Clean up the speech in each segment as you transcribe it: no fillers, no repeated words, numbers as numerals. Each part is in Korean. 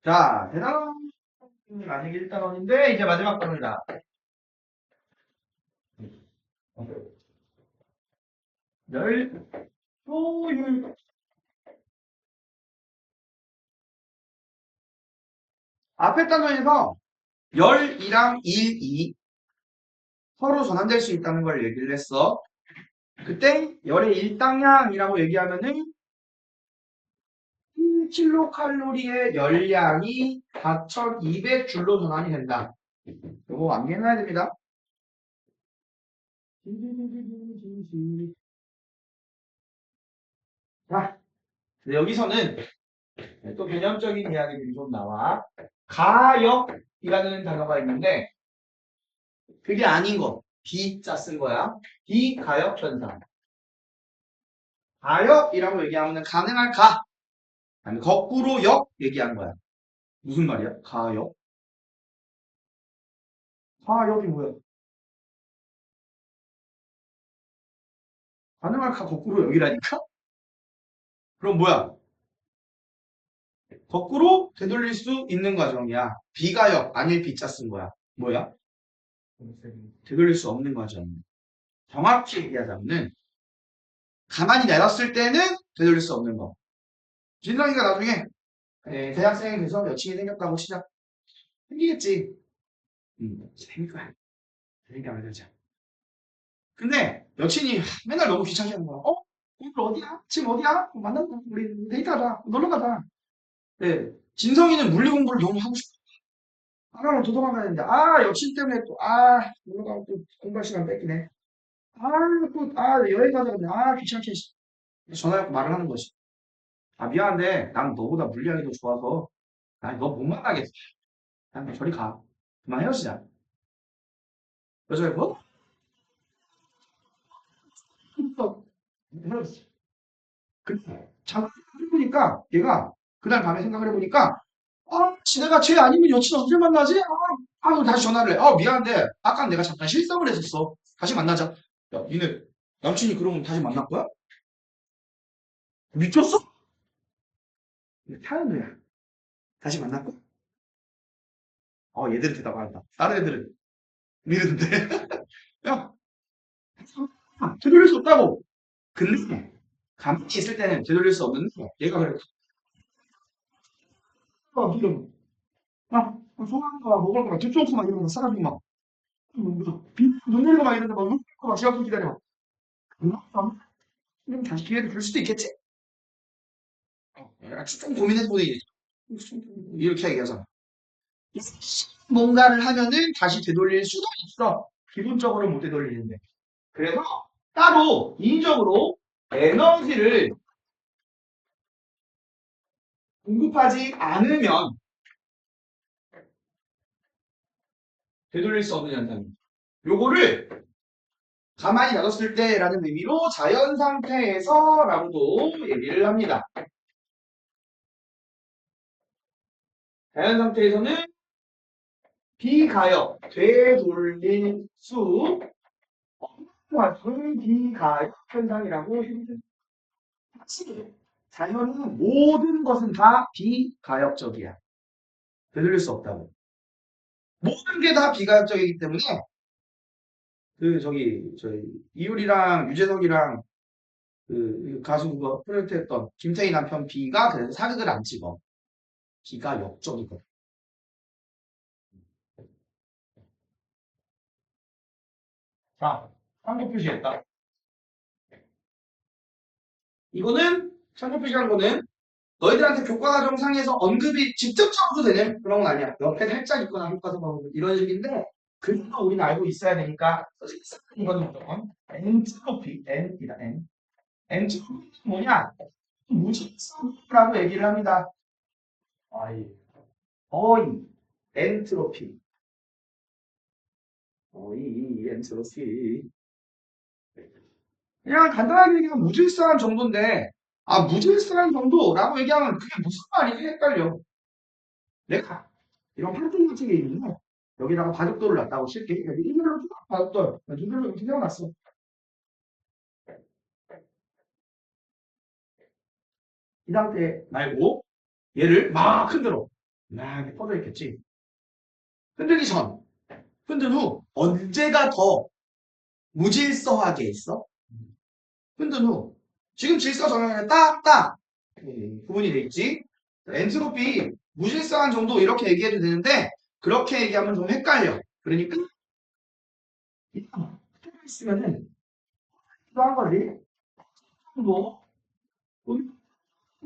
자, 대단한 아직 1단원인데 이제 마지막 단원이다. 열, 효율. 앞에 단원에서 열이랑 일이 서로 전환될 수 있다는 걸 얘기를 했어. 그때 열의 일당량이라고 얘기하면은 1kcal의 열량이 4200줄로 전환이 된다. 이거 암기해놔야 됩니다. 자, 여기서는 또 개념적인 이야기들이 좀 나와. 가역이라는 단어가 있는데 그게 아닌 거. 비자 쓴 거야. 비가역 현상. 가역이라고 얘기하면 가능할 가. 아니 거꾸로 역 얘기하는 거야. 무슨 말이야? 가역? 가역이 뭐야? 가능할 가 거꾸로 역이라니까? 그럼 뭐야? 거꾸로 되돌릴 수 있는 과정이야. 비가역 아닐 비자 쓴 거야. 뭐야? 되돌릴 수 없는 과정. 정확히 얘기하자면은 가만히 내놨을 때는 되돌릴 수 없는 거. 진성이가 나중에 대학생이 돼서 여친이 생겼다고 치자. 생기겠지. 생길 거야. 생기게 안 되자. 근데 여친이 맨날 너무 귀찮게 하는 거야. 오늘 어디야? 지금 어디야? 만나자. 우리 데이트하자. 놀러 가자. 네. 진성이는 물리 공부를 너무 하고 싶어. 하나를 더 도망가야 되는데, 여친 때문에 또, 놀러 가고 또 공부할 시간 뺏기네. 여행 가자. 근데, 귀찮게. 전화해서 말을 하는 거지. 미안한데, 난 너보다 물리학이 더 좋아서, 너 못 만나겠어. 그냥 저리 가. 그만 헤어지자. 여자가 뭐? 헤어졌어. 그, 잠깐 해보니까, 얘가, 그날 밤에 생각을 해보니까, 지네가 쟤 아니면 여친 언제 만나지? 그럼 다시 전화를 해. 미안한데, 아까 내가 잠깐 실성을 했었어. 다시 만나자. 야, 니네, 남친이 그러면 다시 만날 거야? 미쳤어? 타연우야. 다시 만날 거야? 얘들은 대답 안 한다. 다른 애들은 미르는데. 야, 되돌릴 수 없다고. 근데, 가만히 있을 때는 되돌릴 수 없는데, 얘가 그래. 이러고. 좋아하는 거 먹을 거막 뒷쪽수 막 이런 거 싸가지고 막, 눈 내리고 막 이러는데 막, 눈 내리고 막 시간 기다려. 그럼 다시 기회를 줄 수도 있겠지? 좀 고민해보니, 이렇게 얘기하잖아. 뭔가를 하면은 다시 되돌릴 수도 있어. 기본적으로 못 되돌리는데. 그래서 따로 인적으로 에너지를 공급하지 않으면 되돌릴 수 없는 현상입니다. 요거를 가만히 놔뒀을 때라는 의미로 자연 상태에서라고도 얘기를 합니다. 자연 상태에서는 비가역, 되돌릴 수 없는 비가역 현상이라고 얘기합니다. 확실히 자연은 모든 것은 다 비가역적이야. 되돌릴 수 없다고. 모든 게 다 비가역적이기 때문에 저희 이효리랑 유재석이랑 그 가수 그거 프로젝트 했던 김태희 남편 비가 그래서 사극을 안 찍어. 비가 역적이거든. 자, 참고 표시했다. 이거는 참고 표시한 거는 너희들한테 교과과정상에서 언급이 직접적으로 되는 그런 건 아니야. 옆에 살짝 있거나 교과서 이런 식인데 그래도 우리는 알고 있어야 되니까 이거는 무조건 엔트로피, N이다, N. 엔트로피는 뭐냐? 무질서라고 얘기를 합니다. 어이, 어이, 엔트로피, 엔트로피. 그냥 간단하게 얘기하면 무질서한 정도인데, 무질서한 정도라고 얘기하면 그게 무슨 말이지? 헷갈려. 내가 이런 판넬 같은 게 있는데, 여기다가 바둑돌을 놨다고 칠게. 일렬로 쭉 바둑돌, 눈별로 이렇게 세워놨어. 이 상태 말고, 얘를 막 흔들어. 이렇게 퍼져 있겠지. 흔들기 전, 흔든 후 언제가 더 무질서하게 있어? 흔든 후. 지금 질서 정형에 딱딱 구분이 돼 있지. 엔트로피 무질서한 정도 이렇게 얘기해도 되는데 그렇게 얘기하면 좀 헷갈려. 그러니까 있으면은 또한 거지. 뭐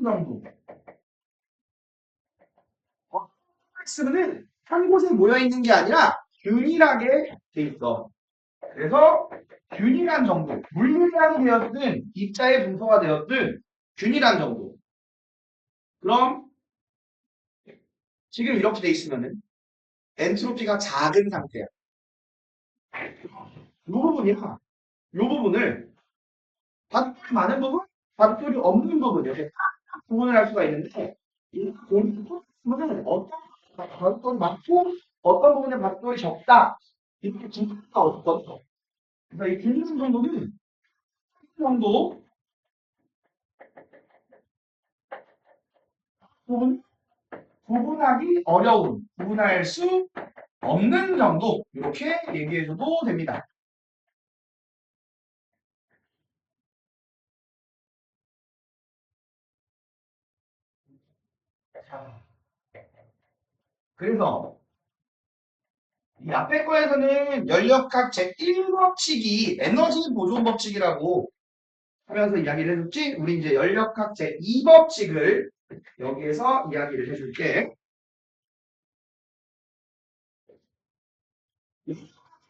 정도. 있으면은 한 곳에 모여 있는 게 아니라 균일하게 돼 있어. 그래서 균일한 정도, 물량이 되었든 입자의 분포가 되었든 균일한 정도. 그럼 지금 이렇게 돼 있으면은 엔트로피가 작은 상태야. 이 부분이야. 이 부분을 받돌이 많은 부분, 받돌이 없는 부분 이렇게 딱 구분을 할 수가 있는데 이 부분은 어떤 받돌이 많고 어떤 부분에 받돌이 적다 이렇게 분포가 없거든. 그래서 이 균일한 정도는 정도 부분 구분하기 어려운, 구분할 수 없는 정도 이렇게 얘기해줘도 됩니다. 자, 그래서 이 앞에 거에서는 연력학 제1법칙이 에너지 보존 법칙이라고 하면서 이야기를 해줬지? 우리 이제 연력학 제2법칙을 여기에서 이야기를 해줄게.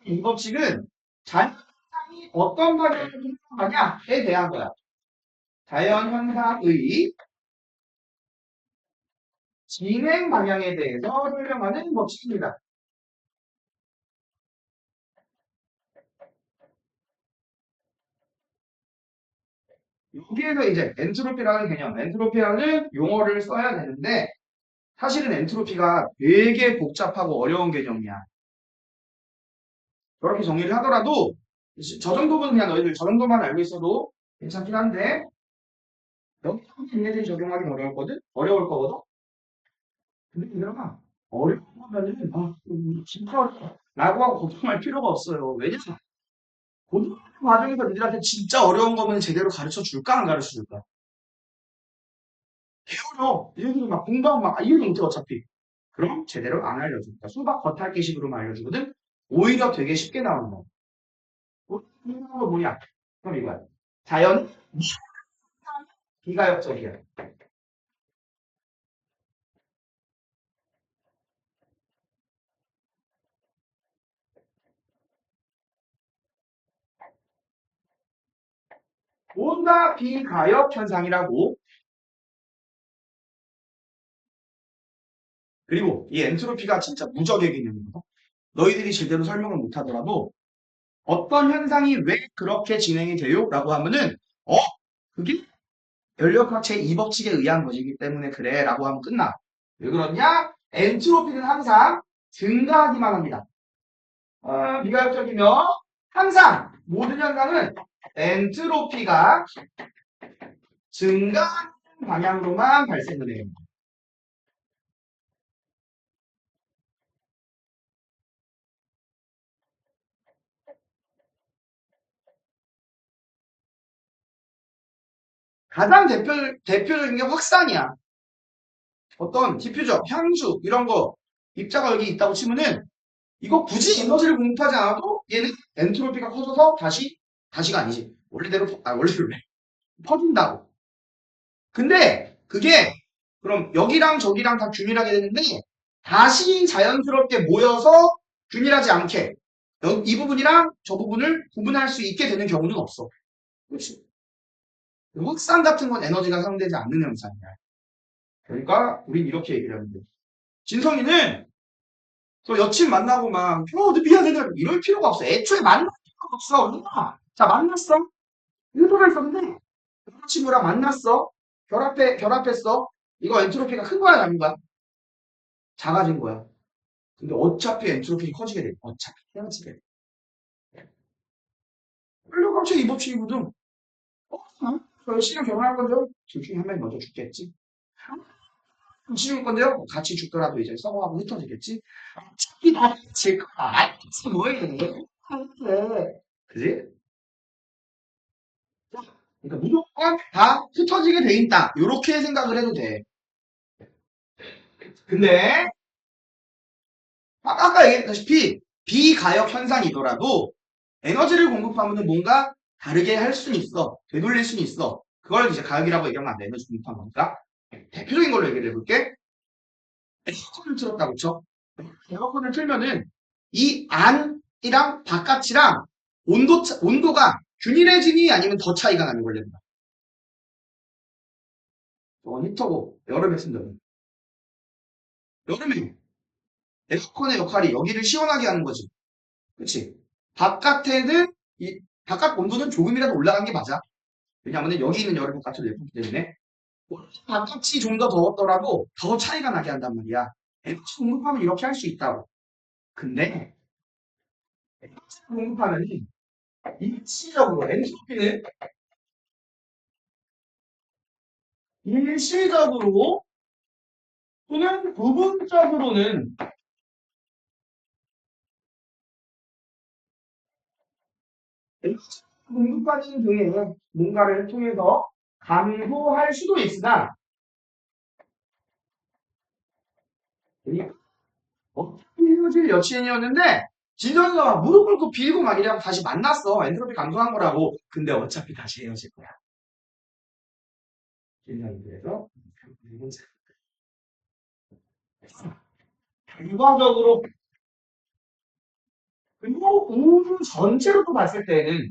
이 법칙은 자연현상이 어떤 방향으로 흘러가냐에 대한 거야. 자연현상의 진행 방향에 대해서 설명하는 법칙입니다. 여기에서 이제 엔트로피라는 개념, 엔트로피라는 용어를 써야 되는데 사실은 엔트로피가 되게 복잡하고 어려운 개념이야. 그렇게 정리를 하더라도 저 정도면 그냥 너희들 저 정도만 알고 있어도 괜찮긴 한데 여기 얘네들이 적용하기 어려웠거든? 어려울 거거든? 근데 얘들아 어려우면은 진짜 어려워. 라고 하고 걱정할 필요가 없어요. 왜냐면 고등학교 과정에서 너희들한테 진짜 어려운 거면 제대로 가르쳐 줄까 안 가르쳐 줄까? 개어려. 얘들이 막 공부하고 막 이해도 못해 어차피. 그럼 제대로 안 알려줍니다. 수박 겉핥기식으로만 알려주거든? 오히려 되게 쉽게 나오는 거. 이거 뭐냐? 그럼 이거야. 자연 비가역적이야. 온다 비가역 현상이라고. 그리고 이 엔트로피가 진짜 무적의 개념이거든. 너희들이 제대로 설명을 못하더라도 어떤 현상이 왜 그렇게 진행이 돼요? 라고 하면은 그게 연력학 제2법칙에 의한 것이기 때문에 그래 라고 하면 끝나. 왜 그러냐? 엔트로피는 항상 증가하기만 합니다. 비가역적이며 항상 모든 현상은 엔트로피가 증가하는 방향으로만 발생을 해요. 가장 대표적인 게 확산이야. 어떤 디퓨저, 향수 이런 거 입자가 여기 있다고 치면은 이거 굳이 에너지를 공급하지 않아도 얘는 엔트로피가 커져서 다시가 아니지. 원래대로 원래대로 퍼진다고. 근데 그게 그럼 여기랑 저기랑 다 균일하게 되는데 다시 자연스럽게 모여서 균일하지 않게 이 부분이랑 저 부분을 구분할 수 있게 되는 경우는 없어. 그렇지. 확산 같은 건 에너지가 사용되지 않는 현상이야. 그러니까 우린 이렇게 얘기를 하면 돼. 진성이는 또 여친 만나고 막, 너 미안해, 이럴 필요가 없어. 애초에 만날 필요가 없어. 얼마? 자, 만났어. 의도가 있었는데, 여자친구랑 만났어. 결합했어. 이거 엔트로피가 큰 거야, 작은 거야? 작아진 거야. 근데 어차피 엔트로피 커지게 돼. 어차피 헤어지게 돼. 원래 갑자기 이법칙이거든. 어? 저 여친이랑 결혼할 건데, 둘 중에 한 명이 먼저 죽겠지. 치울 건데요. 같이 죽더라도 이제 썩어가고 흩어지겠지? 어차피 다 질 거야. 알지, 뭐해. 그래. 그지? 그러니까 무조건 다 흩어지게 돼 있다. 이렇게 생각을 해도 돼. 근데 아까 얘기했다시피 비가역 현상이더라도 에너지를 공급하면 뭔가 다르게 할 수는 있어. 되돌릴 수는 있어. 그걸 이제 가역이라고 얘기하면 안 돼. 에너지 공급하는 거니까. 대표적인 걸로 얘기를 해볼게. 에어컨을 틀었다, 그쵸? 에어컨을 틀면은 이 안이랑 바깥이랑 온도가 균일해지니 아니면 더 차이가 나는 걸린다. 저건 히터고 여름에 쓴다면. 여름에 에어컨의 역할이 여기를 시원하게 하는 거지. 그치? 바깥에는 바깥 온도는 조금이라도 올라간 게 맞아. 왜냐하면 여기 있는 열을 바깥으로 내뿜기 때문에 바깥이 좀 더 더웠더라도 더 차이가 나게 한단 말이야. 에너지 공급하면 이렇게 할 수 있다고. 근데 에너지 공급하면 일시적으로 엔트로피는 일시적으로 또는 부분적으로는 에너지 공급하는 등의 뭔가를 통해서 감소할 수도 있으나 어차피 헤어질 여친이었는데 진선이가 무릎 꿇고 빌고 막 이래갖고 다시 만났어. 엔트로피 감소한 거라고. 근데 어차피 다시 헤어질 거야. 진선이 그래서 결과적으로 그리고 우주 전체로 봤을 때는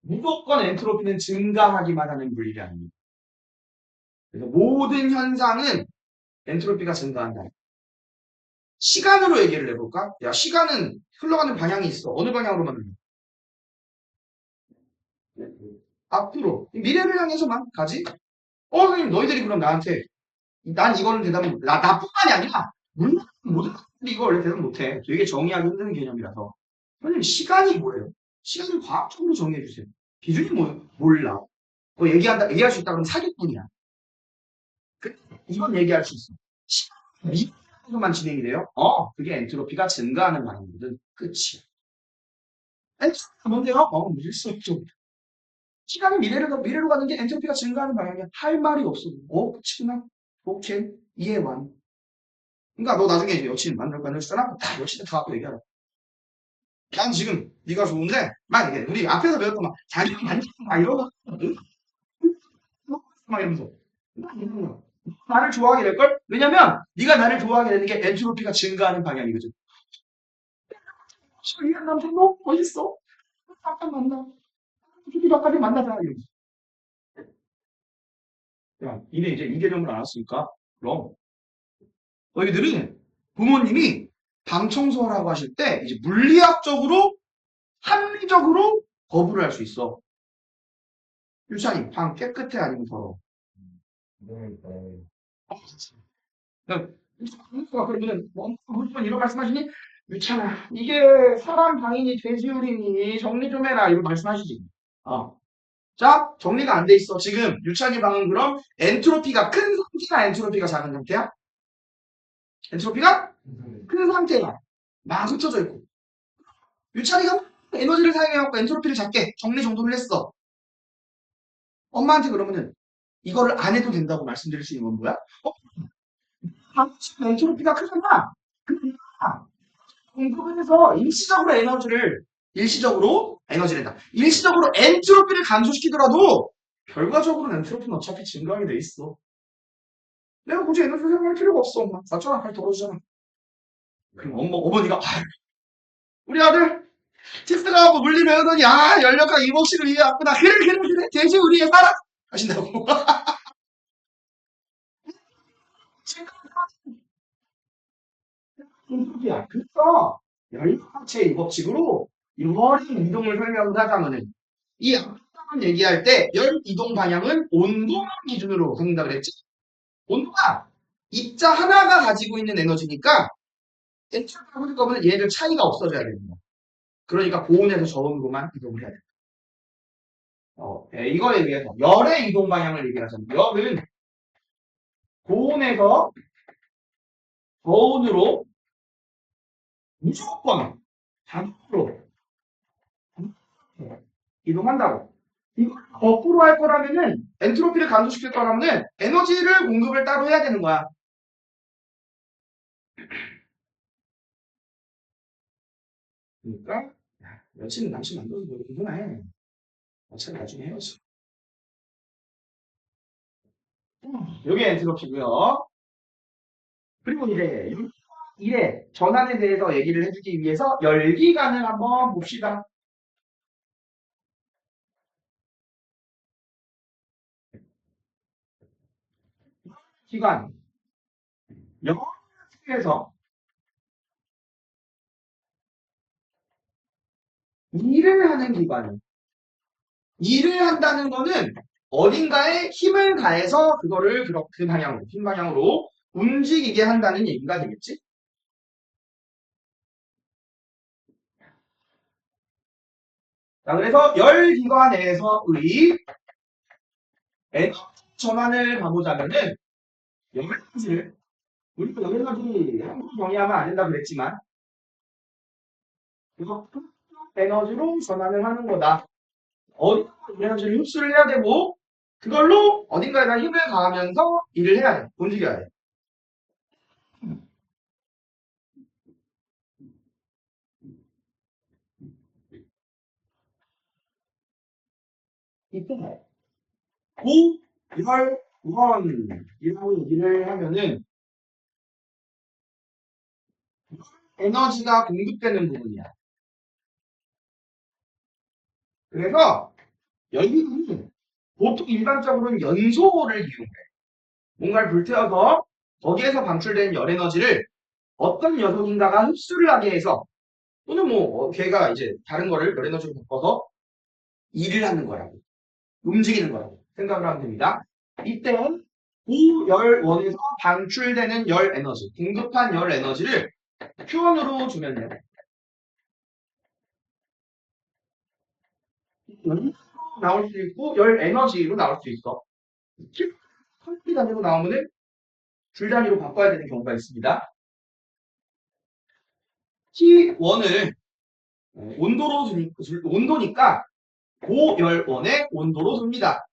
무조건 엔트로피는 증가하기만 하는 물질이 아닙니다. 그래서 모든 현상은 엔트로피가 증가한다. 시간으로 얘기를 해볼까? 야, 시간은 흘러가는 방향이 있어. 어느 방향으로만 흘러? 앞으로. 미래를 향해서만 가지? 선생님, 너희들이 그럼 나한테, 난 이거는 대답 못, 나뿐만이 아니라, 물론 모든 사람들이 이거 원래 대답 못해. 되게 정의하기 힘든 개념이라서. 선생님, 시간이 뭐예요? 시간을 과학적으로 정의해주세요. 기준이 몰라. 뭐 얘기할 수 있다 그러면 사기꾼이야. 이건 얘기할 수 있어. 미래에서만 진행이 돼요? 그게 엔트로피가 증가하는 방향이거든. 끝이야. 엔트로피가 뭔데요? 무질서 없죠. 시간이 미래로 가는 게 엔트로피가 증가하는 방향이야. 할 말이 없어. 그치구나. 오케이. 이해 완. 그러니까 너 나중에 이제 여친 만날 거 아니잖아? 다 여친한테 다 갖고 얘기하라. 난 지금 네가 좋은데 막 이게 우리 앞에서 배웠던 막 자기 만지고 막 이러고 막 이러면서 나를 좋아하게 될걸? 왜냐면 네가 나를 좋아하게 되는 게 엔트로피가 증가하는 방향이거든. 시간 남자 너무 멋있어. 잠깐 만나. 주기적까지 만나자. 이러면서. 야, 니네 이제 이 개념을 알았으니까 그럼 너희들은 부모님이 방 청소하라고 하실 때 이제 물리학적으로 합리적으로 거부를 할 수 있어. 유찬이 방 깨끗해 아니면 더러워? 네, 네. 그러면은 무조건 이런 말씀하시니 유찬아 이게 사람 방이니 돼지우리니 정리 좀 해라 이런 말씀하시지. 어. 자 정리가 안 돼 있어. 지금 유찬이 방은 그럼 엔트로피가 큰 상태야 엔트로피가 작은 상태야? 엔트로피가 큰 상태야. 막 흩어져 있고. 유찬이가 에너지를 사용해갖고 엔트로피를 작게 정리 정돈을 했어. 엄마한테 그러면은 이거를 안 해도 된다고 말씀드릴 수 있는 건 뭐야? 엔트로피가 크잖아. 그러니까 공급을 해서 일시적으로 에너지를 낸다. 일시적으로 엔트로피를 감소시키더라도 결과적으로는 엔트로피는 어차피 증가하게 돼 있어. 내가 굳이 에너지를 사용할 필요가 없어, 엄마. 맞잖아, 발 떨어지잖아. 그럼 어머니가 우리 아들 티스가하고 물리를 하더니 열역과 이목식을 이해했구나. 그래 돼지 우리의 사랑 하신다고. 엔트로피야. 그래서 열역학체의 법칙으로 열 이동을 설명을 하자면은 이 앞서만 얘기할 때 열 이동 방향은 온도만 기준으로 생긴다 그랬지. 온도가 입자 하나가 가지고 있는 에너지니까 엔트로피가 흐를 거면 얘들 차이가 없어져야 됩니다. 그러니까 고온에서 저온으로만 이동을 해야 돼요. 이거에 의해서 열의 이동 방향을 얘기하자면 열은 고온에서 저온으로 무조건 자동으로 이동한다고. 이거 거꾸로 할 거라면은 엔트로피를 감소시킬 거라면은 에너지를 공급을 따로 해야 되는 거야. 그러니까 여친은 남친 만들어서 모르는구나 해. 어차피 나중에 헤어져. 요게 엔트로피고요. 그리고 이제 일의 전환에 대해서 얘기를 해주기 위해서 열기관을 한번 봅시다. 기관 영어에서 일을 하는 기관이 일을 한다는 거는 어딘가에 힘을 가해서 그거를 그 방향으로 흰 방향으로 움직이게 한다는 얘기가 되겠지? 자, 그래서 열기관에서의 에너지 전환을 가보자면은 에너지를 우리가 에너지 함수 정의하면 안 된다 그랬지만 이거 에너지로 전환을 하는 거다. 어딘가 에너지를 흡수를 해야 되고 그걸로 어딘가에다 힘을 가하면서 일을 해야 돼. 움직여야 돼. 이때 고열원이라고 얘기를 하면은 에너지가 공급되는 부분이야. 그래서 열기구는 보통 일반적으로는 연소를 이용해. 뭔가를 불태워서 거기에서 방출되는 열 에너지를 어떤 녀석인가가 흡수를 하게 해서 또는 뭐 걔가 이제 다른 거를 열 에너지로 바꿔서 일을 하는 거라고 움직이는 거라고 생각을 하면 됩니다. 이때 고열원에서 방출되는 열 에너지, 공급한 열 에너지를 표현으로 주면요. 열로 나올 수 있고 열 에너지로 나올 수 있어. 컬피 단위로 나오면은 줄 단위로 바꿔야 되는 경우가 있습니다. T1을 온도니까 고열원의 온도로 둡니다.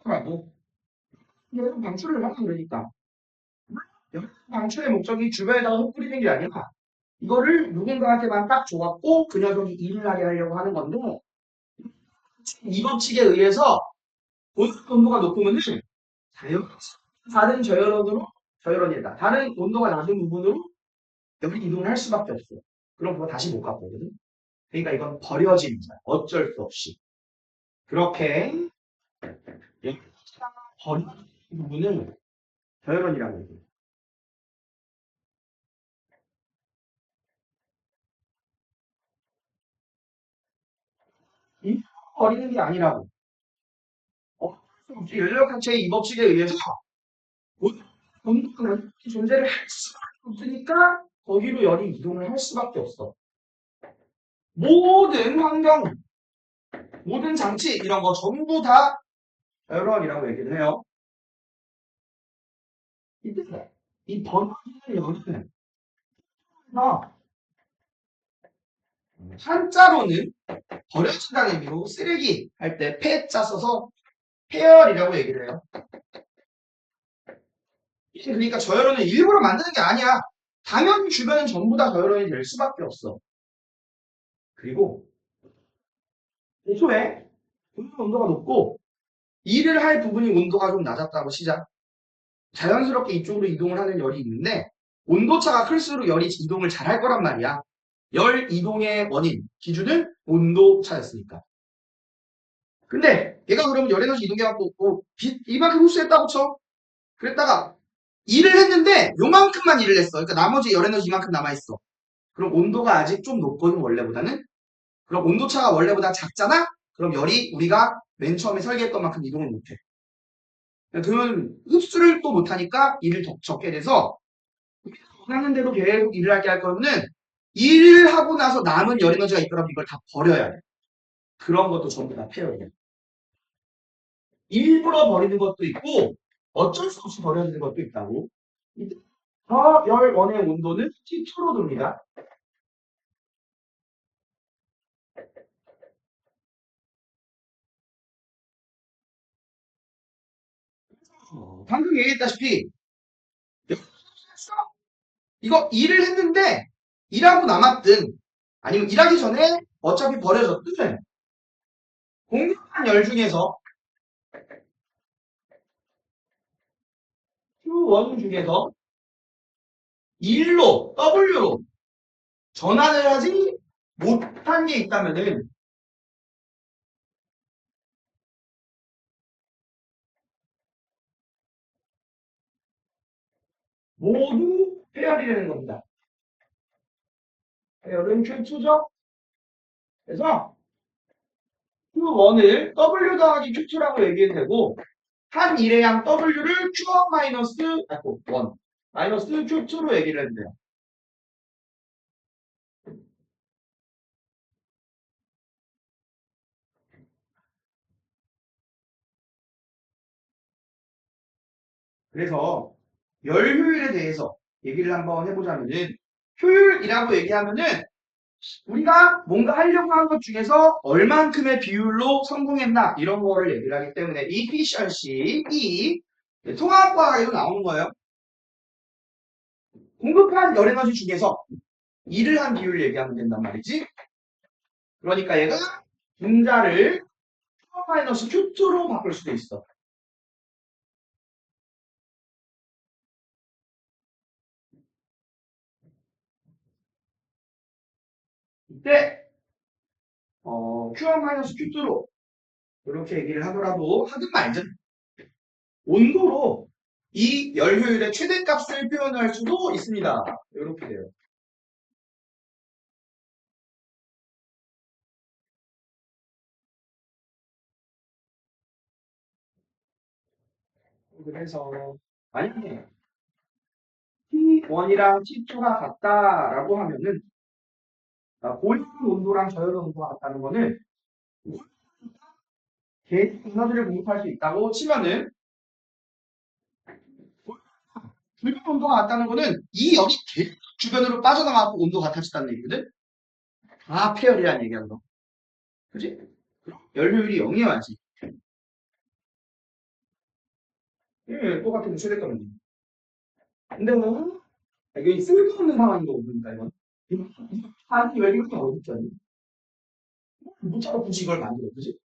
라도 얘는 방출을 하면 되니까 방출의 목적이 주변에다가 흩뿌리는 게 아니라 이거를 누군가한테만 딱 줘갖고 그 녀석이 일을 하게 하려고 하는 건데 이 법칙에 의해서 온도가 높으면 다른 저열원이다. 다른 온도가 낮은 부분으로 열이 이동을 할 수밖에 없어. 그럼 그거 다시 못 갖거든. 그러니까 이건 버려지는 거야. 어쩔 수 없이. 그렇게 버리는 부분을 저열원이라고 해요. 이 버리는 게 아니라고. 어쩔 수 없이 연력학체의 이 법칙에 의해서 온도는 존재를 할 수밖에 없으니까 거기로 열이 이동을 할 수밖에 없어. 모든 환경, 모든 장치 이런 거 전부 다 저열원이라고 얘기를 해요. 이 버리는 열은 한자로는 버려진다는 의미로 쓰레기 할 때 폐자 써서 폐열이라고 얘기를 해요. 그러니까 저열원은 일부러 만드는 게 아니야. 당연히 주변은 전부 다 저열원이 될 수밖에 없어. 그리고 애초에 온도가 높고 일을 할 부분이 온도가 좀 낮았다고 시작. 자연스럽게 이쪽으로 이동을 하는 열이 있는데 온도차가 클수록 열이 이동을 잘 할 거란 말이야. 열 이동의 원인 기준은 온도차였으니까. 근데 얘가 그러면 열 에너지 이동해갖고 이만큼 흡수했다고 쳐. 그랬다가 일을 했는데 요만큼만 일을 했어. 그러니까 나머지 열 에너지 이만큼 남아있어. 그럼 온도가 아직 좀 높거든 원래보다는. 그럼 온도차가 원래보다 작잖아? 그럼 열이 우리가 맨 처음에 설계했던 만큼 이동을 못해. 그러면 흡수를 또 못하니까 일을 더 적게 돼서 원하는 대로 계속 일을 하게 할 거면은 일을 하고 나서 남은 열 에너지가 있더라면 이걸 다 버려야 돼. 그런 것도 전부 다 페어리야. 일부러 버리는 것도 있고 어쩔 수 없이 버려야 되는 것도 있다고. 저 열원의 온도는 T2로 돕니다. 방금 얘기했다시피 이거 일을 했는데 일하고 남았든 아니면 일하기 전에 어차피 버려졌든 공급한 열 중에서 Q1 중에서 1로 W로 전환을 하지 못한 게 있다면은 모두 페어리라는 겁니다. 페어는 Q2죠. 그래서 Q1을 W 더하기 Q2라고 얘기해도 되고 한 일의 양 W를 Q1 마이너스 1 마이너스 Q2로 얘기를 해도 돼요. 그래서 열 효율에 대해서 얘기를 한번 해보자면은 효율이라고 얘기하면은 우리가 뭔가 하려고 한 것 중에서 얼만큼의 비율로 성공했나 이런 거를 얘기를 하기 때문에 efficiency, 이 통합과학에도 나오는 거예요. 공급한 열 에너지 중에서 일을 한 비율을 얘기하면 된단 말이지. 그러니까 얘가 분자를 마이너스 Q2로 바꿀 수도 있어. 이때 Q1 마이너스 Q2로 이렇게 얘기를 하더라도 하든 말든 온도로 이 열 효율의 최대값을 표현할 수도 있습니다. 이렇게 돼요. 그래서 만약에 T1이랑 T2가 같다라고 하면은 고열 온도랑 저열 온도가 같다는 거는 계속 에너지를 공급할 수 있다고 치면은 불변 온도가 같다는 거는 이 열이 계속 주변으로 빠져나가고 온도가 같아졌다는 얘기거든. 다 페열이라는 얘기야, 너. 그지? 열 효율이 0이어야지. 예, 똑같은 최대값이지. 근데 뭐 이게 쓸데없는 상황인 거 보니까 이건. 아니 왜 이렇게 어렵지 않니? 문자로 굳이 이걸 만들어, 그지?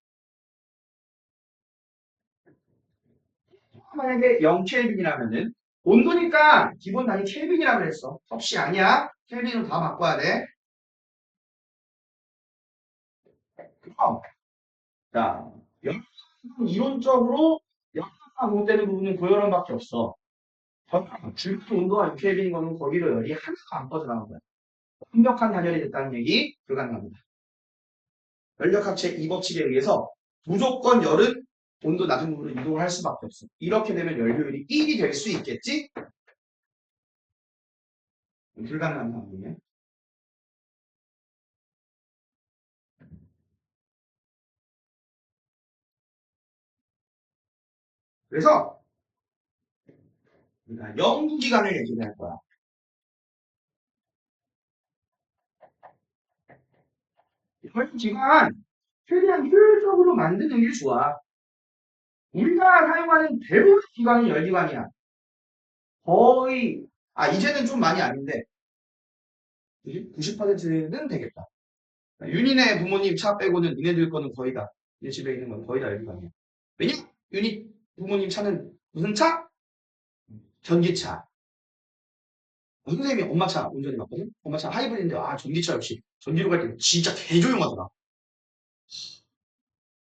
만약에 0켈빈이라면은 온도니까 기본 단위 켈빈이라고 그랬어. 섭씨 아니야. 켈빈은 다 바꿔야 돼. 그럼 자, 열은 이론적으로 열과 공되는 부분은 고열원밖에 없어. 주변 온도가 6켈빈인 거는 거기로 열이 하나도 안 빠져나간 거야. 완벽한 단열이 됐다는 얘기 불가능합니다. 연력합체 이 법칙에 의해서 무조건 열은 온도 낮은 부분으로 이동을 할 수밖에 없어. 이렇게 되면 열 효율이 1이 될 수 있겠지? 불가능한 상황이에요. 그래서 우리가 연구기간을 얘기를 할 거야. 연구기간 최대한 효율적으로 만드는 게 좋아. 우리가 사용하는 대부분 기관이 열기관이야. 거의 이제는 좀 많이 아닌데 90%는 되겠다. 윤희네 부모님 차 빼고는 니네들 거는 거의 다, 내 집에 있는 건 거의 다 열기관이야. 왜냐? 윤희 부모님 차는 무슨 차? 전기차. 선생님이 엄마 차 운전해 봤거든? 엄마 차 하이브리드인데, 전기차 역시. 전기로 갈 때 진짜 개조용하더라.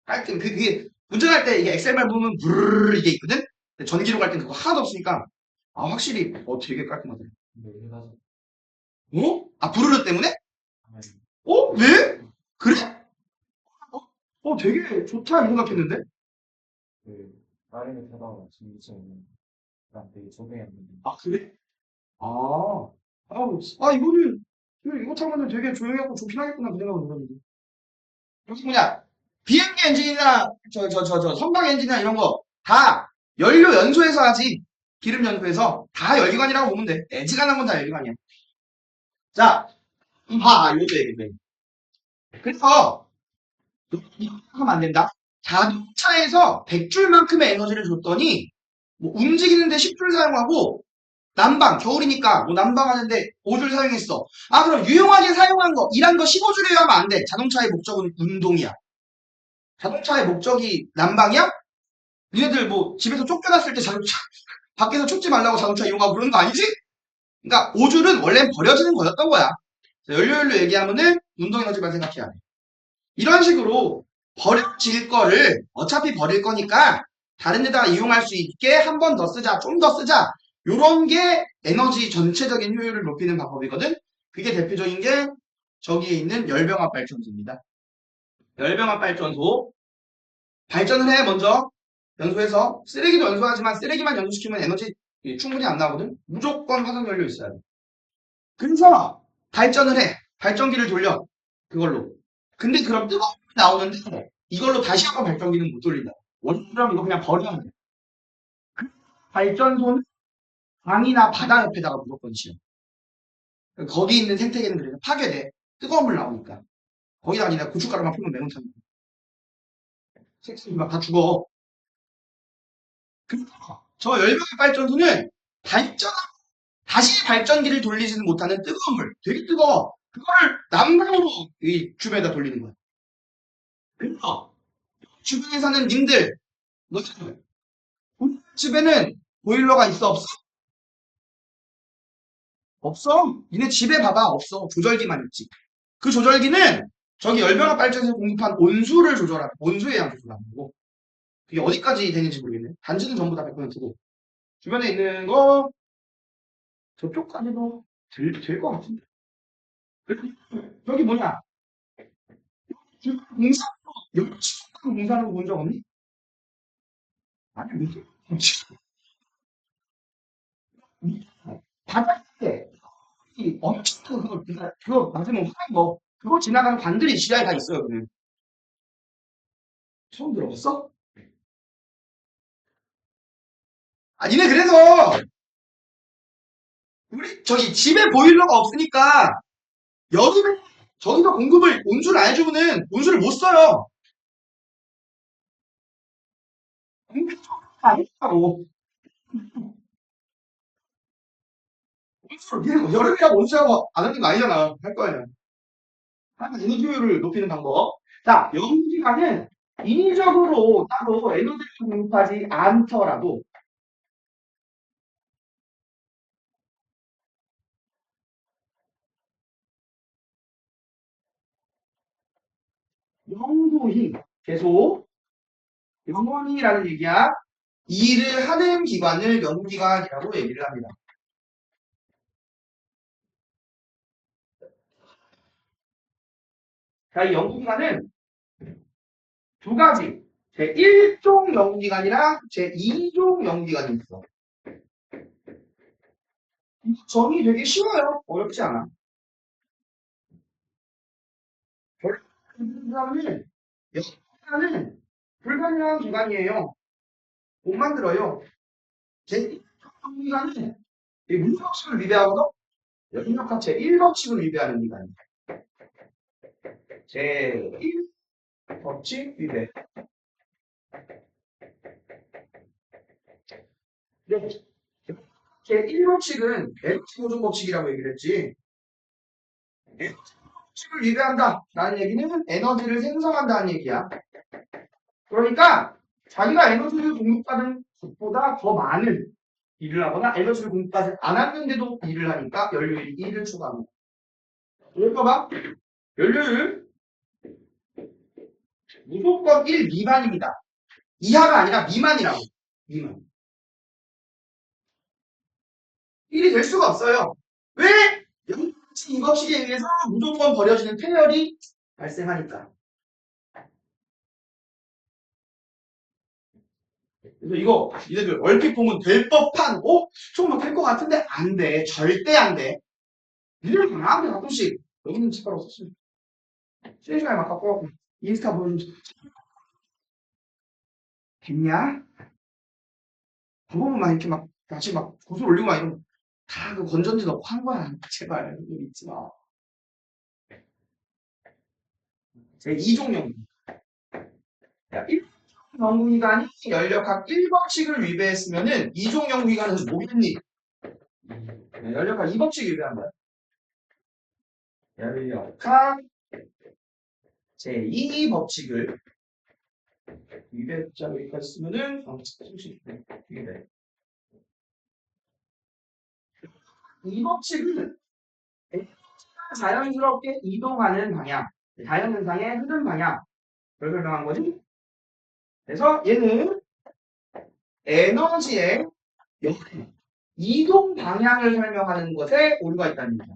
깔끔. 그게, 운전할 때 이게 엑셀 밟으면 브르르 이게 있거든? 근데 전기로 갈 땐 그거 하나도 없으니까, 확실히, 되게 깔끔하더라. 어? 부르르 때문에? 왜? 그래? 되게 좋다, 이 생각했는데? 그래? 아, 이거는 이거 타면은 되게 조용하고 좋긴 하겠구나 그 생각은 들었는데. 여기 뭐냐? 비행기 엔진이나 선박 엔진이나 이런 거 다 연료 연소해서 하지. 기름 연소해서 다 열기관이라고 보면 돼. 애지간한 건 다 열기관이야. 자, 요새 얘기해. 그래서 이거 하면 안 된다. 자동차에서 100줄만큼의 에너지를 줬더니 뭐 움직이는데 10줄 사용하고 난방 겨울이니까 뭐 난방하는데 5줄 사용했어. 아 그럼 유용하게 사용한 거 일한 거 15줄이어야 하면 안 돼. 자동차의 목적은 운동이야. 자동차의 목적이 난방이야? 니네들 뭐 집에서 쫓겨났을 때 자동차 밖에서 쫓지 말라고 자동차 이용하고 그러는 거 아니지? 그러니까 5줄은 원래 버려지는 거였던 거야. 연료율로 얘기하면은 운동 에너지만 생각해야 돼. 이런 식으로 버려질 거를 어차피 버릴 거니까 다른 데다가 이용할 수 있게 한 번 더 쓰자, 좀 더 쓰자. 요런 게 에너지 전체적인 효율을 높이는 방법이거든. 그게 대표적인 게 저기에 있는 열병합 발전소입니다. 열병합 발전소 발전을 해 먼저 연소해서 쓰레기도 연소하지만 쓰레기만 연소시키면 에너지 충분히 안 나오거든. 무조건 화석연료 있어야 돼. 그래서 발전을 해. 발전기를 돌려. 그걸로. 근데 그럼 뜨거운 물이 나오는데 이걸로 다시 한번 발전기는 못 돌린다. 원래라면 이거 그냥 버리면 돼. 그 발전소는 강이나 바다 옆에다가 무조건 지어. 거기 있는 생태계는 그래서 파괴돼. 뜨거운 물 나오니까. 거기다 아니라 고춧가루만 풀면 매운탕. 색소리 막다 죽어. 그래서 저 열병 발전소는 발전 다시 발전기를 돌리지는 못하는 뜨거운 물, 되게 뜨거워. 그거를 난방으로 이 주변에다 돌리는 거야. 그래서 주변에 사는 님들, 너희들, 우리 집에는 보일러가 있어 없어? 없어. 니네 집에 봐봐 없어. 조절기만 있지. 그 조절기는 저기 열병합 발전소에서 공급한 온수를 조절하는 온수의 양 조절하는 거고. 그게 어디까지 되는지 모르겠네. 단지는 전부 다 100%고 주변에 있는 거 저쪽까지도 될 것 같은데. 여기 뭐냐? 공사로 열치고 공사하는 거 본 적 없니? 아니 왜 바닥에 엄청 큰 그거 맞으면 화난 거 그거 지나가는 관들이 지하에 다 있어요. 그냥 처음 들어봤어? 아 니네 그래서 우리 저기 집에 보일러가 없으니까 여름에 저기서 공급을 온수를 안 해주면은 온수를 못 써요. 공급 안 했다고. 온수를 니네 뭐 여름이라고 온수하고 안 하는 거 아니잖아. 할 거 아니야. 하여간 에너지 효율을 높이는 방법. 자, 연기관은 인위적으로 따로 에너지를 공급하지 않더라도 영구히 계속 영원히라는 얘기야. 일을 하는 기관을 연기관이라고 얘기를 합니다. 자, 이 연구기관은 두 가지. 제1종 연구기관이랑 제2종 연구기관이 있어. 정의 되게 쉬워요. 어렵지 않아. 결론은 연구기관은 불가능한 기관이에요. 못 만들어요. 제1종 기관은 문제법칙을 위배하거나 연력학 제1법칙을 위배하는 기관이에요. 제1법칙 위배. 제1법칙은 에너지 보존 법칙이라고 얘기를 했지. 에너지 법칙을 위배한다. 라는 얘기는 에너지를 생성한다는 얘기야. 그러니까 자기가 에너지를 공급받은 것보다 더 많은 일을 하거나 에너지를 공급하지 않았는데도 일을 하니까 연료율이 1을 추가합니다. 이거 봐. 연료율 무조건 1 미만입니다. 이하가 아니라 미만이라고. 미만. 1이 될 수가 없어요. 왜? 연료값이 이 법칙에 의해서 무조건 버려지는 폐열이 발생하니까. 그래서 이거 이들 얼핏 보면 될 법한 조금만 될 것 같은데 안 돼. 절대 안 돼. 니들 나한테 가끔씩 여기 있는 책가로 썼으면 쉬는 시간에 막 갖고 와갖고 인스타 보여주면서 됐냐? 그거만 막 이렇게 막 다시 막 구슬 올리고 막 이러면 다 그 건전지 넣고 한 거야. 제발 이거 믿지 마. 제 이종영. 야, 1정기관이 연력학 1법칙을 위배했으면은 이종영기관은 뭐겠니? 연력학 2법칙 위배한 거야. 연력학 제2법칙을 위배자로 여기까지 쓰면은 위배. 이 법칙은 자연스럽게 이동하는 방향, 자연현상의 흐름 방향, 걸 설명한 거지. 그래서 얘는 에너지의 이동 방향을 설명하는 것에 오류가 있다는 얘기야.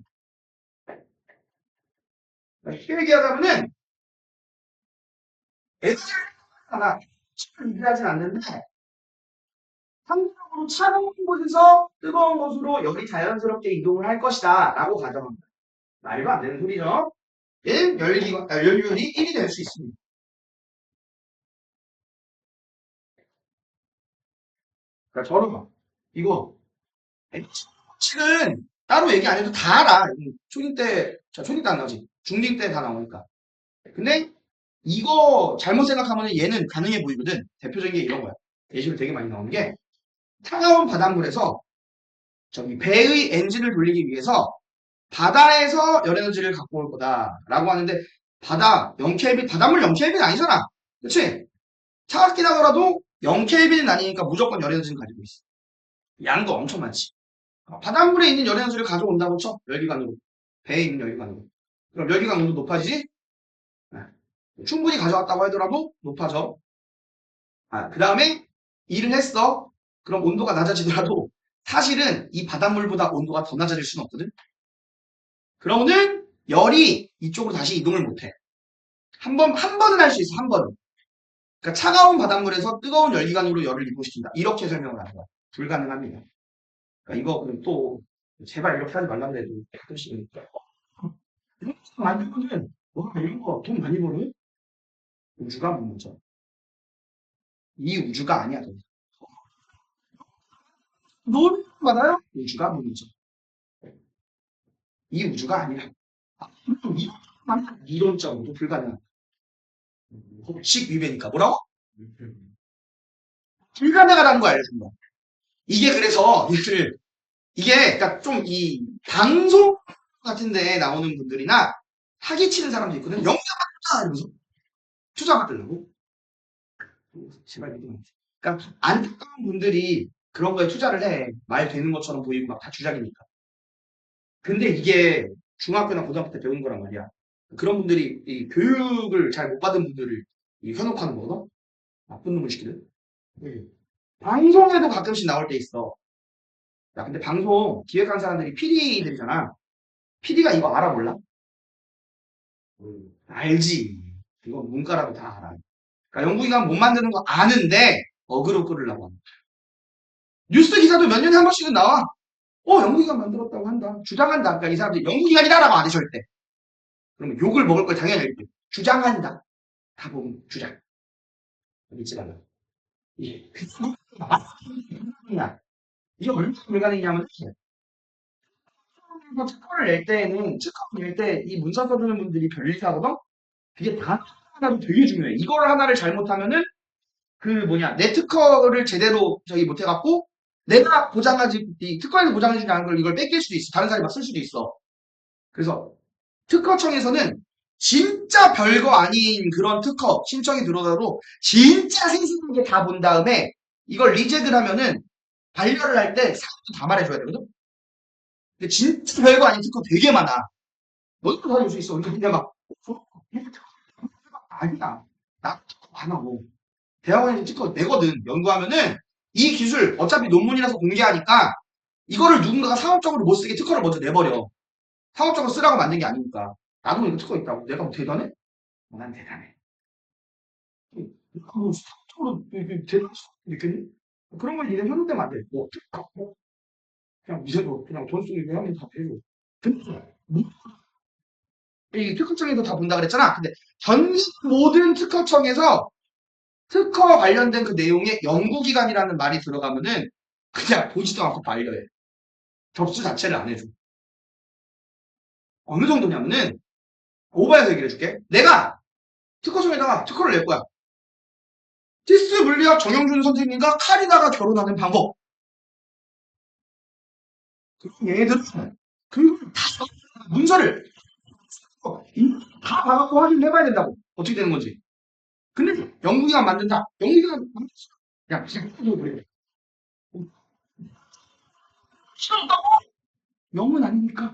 쉽게 얘기하자면은 에너지가 유지하진 않는데 상대적으로 차가운 곳에서 뜨거운 곳으로 열이 자연스럽게 이동을 할 것이다 라고 가정합니다. 말도 안 되는 소리죠. 얘는 연료율이 1이 될 수 있습니다. 그러니까 저는 이거 법칙은 따로 얘기 안 해도 다 알아. 초딩 때, 초딩 때 안 나오지. 중딩 때 다 나오니까. 근데 이거 잘못 생각하면 얘는 가능해 보이거든. 대표적인 게 이런 거야. 예시로 되게 많이 나오는 게 차가운 바닷물에서 저기 배의 엔진을 돌리기 위해서 바다에서 열에너지를 갖고 올 거다라고 하는데 바다 0켈빈 바닷물 0켈빈 아니잖아. 그치? 차갑긴 하더라도 0켈빈은 아니니까 무조건 열에너지는 가지고 있어. 양도 엄청 많지. 바닷물에 있는 열에너지를 가져온다고 쳐. 열기관으로. 배에 있는 열기관으로. 그럼 열기관 온도 높아지지? 네. 충분히 가져왔다고 하더라도 높아져. 그 다음에 일을 했어. 그럼 온도가 낮아지더라도 사실은 이 바닷물보다 온도가 더 낮아질 수는 없거든. 그러면은 열이 이쪽으로 다시 이동을 못해. 한 번은 할 수 있어. 한 번은. 그러니까 차가운 바닷물에서 뜨거운 열기관으로 열을 이동시킨다. 이렇게 설명을 하는 거야. 불가능합니다. 그러니까 이거 그럼 또 제발 이렇게 하지 말라고 해도 가끔씩은 이런 거 만들면은 와 이런 거 돈 많이 벌어? 우주가 문제죠. 이 우주가 아니야. 돈 받아요? 우주가 문제죠. 이 우주가 아니라 이론적으로도 불가능한 법칙 위배니까 뭐라고? 불가능하다는 거 알려준 거야. 이게 그래서 얘들 이게 그러니까 좀 이 방송 같은데 나오는 분들이나 사기치는 사람도 있거든. 영상 받자 이러면서 투자 받으려고. 제발 믿으면 안 돼. 그러니까 안타까운 분들이 그런 거에 투자를 해. 말 되는 것처럼 보이고 막 다 주작이니까. 근데 이게 중학교나 고등학교 때 배운 거란 말이야. 그런 분들이 이 교육을 잘 못 받은 분들을 이 현혹하는 거거든. 나쁜 놈을 시키는. 네. 방송에도 가끔씩 나올 때 있어. 야, 근데 방송 기획한 사람들이 PD들이잖아. PD가 이거 알아 몰라? 알지. 이거 문과라도 다 알아. 그러니까 연구기관 못 만드는 거 아는데 어그로 끌으려고 한다. 뉴스 기사도 몇 년에 한 번씩은 나와. 연구기관 만들었다고 한다. 주장한다. 그러니까 이 사람들이 연구기관이다라고 안 해, 절대. 그러면 욕을 먹을 걸 당연히 알겠죠. 주장한다. 다 보면 주장. 믿지 말라. 이게 불가능이야. 이게 얼마나 불가능이냐면 특허를 낼 때에는 특허를 낼 때 이 문서 써주는 분들이 별일사거든. 그게 다 하나도 되게 중요해. 이걸 하나를 잘못하면은 그 뭐냐 내 특허를 제대로 저기 못해갖고 내가 보장하지 이 특허에서 보장해주지 않은 걸 이걸 뺏길 수도 있어. 다른 사람이 막 쓸 수도 있어. 그래서 특허청에서는 진짜 별거 아닌 그런 특허 신청이 들어오더라도 진짜 생생하게 다 본 다음에 이걸 리젝을 하면은 반려를 할 때 사업도 다 말해줘야 되거든. 근데 진짜 별거 아닌 특허 되게 많아. 너도 다 줄 수 있어. 근데 그냥 막 아니야. 나 특허 안 하고 대학원에서 특허 내거든. 연구하면은 이 기술 어차피 논문이라서 공개하니까 이거를 누군가가 상업적으로 못 쓰게 특허를 먼저 내버려. 상업적으로 쓰라고 만든 게 아니니까. 나도 이거 특허 있다고. 내가 뭐 대단해? 난 대단해. 뭐 상업적으로 대단할 수 있겠니? 그런 걸 니네 현혹되면 안 돼. 뭐 특허? 그냥 니네도 그냥 돈 쓰고 그냥 하면 다 되죠. 근데 이 특허청에도 다 본다 그랬잖아. 근데 전 모든 특허청에서 특허 관련된 그 내용에 연구기관이라는 말이 들어가면은 그냥 보지도 않고 반려해. 접수 자체를 안 해줘. 어느 정도냐면은 오버해서 얘기를 해줄게. 내가 특허청에다가 특허를 낼 거야. 티스 물리학 정영준 선생님과 카리나가 결혼하는 방법. 얘네들은 그다 문서를 다 봐갖고 확인을 해봐야 된다고. 어떻게 되는 건지. 근데 연구기관 만든다. 연구기관 만든다. 야, 지금 그래. 싫다고? 영문 아닙니까?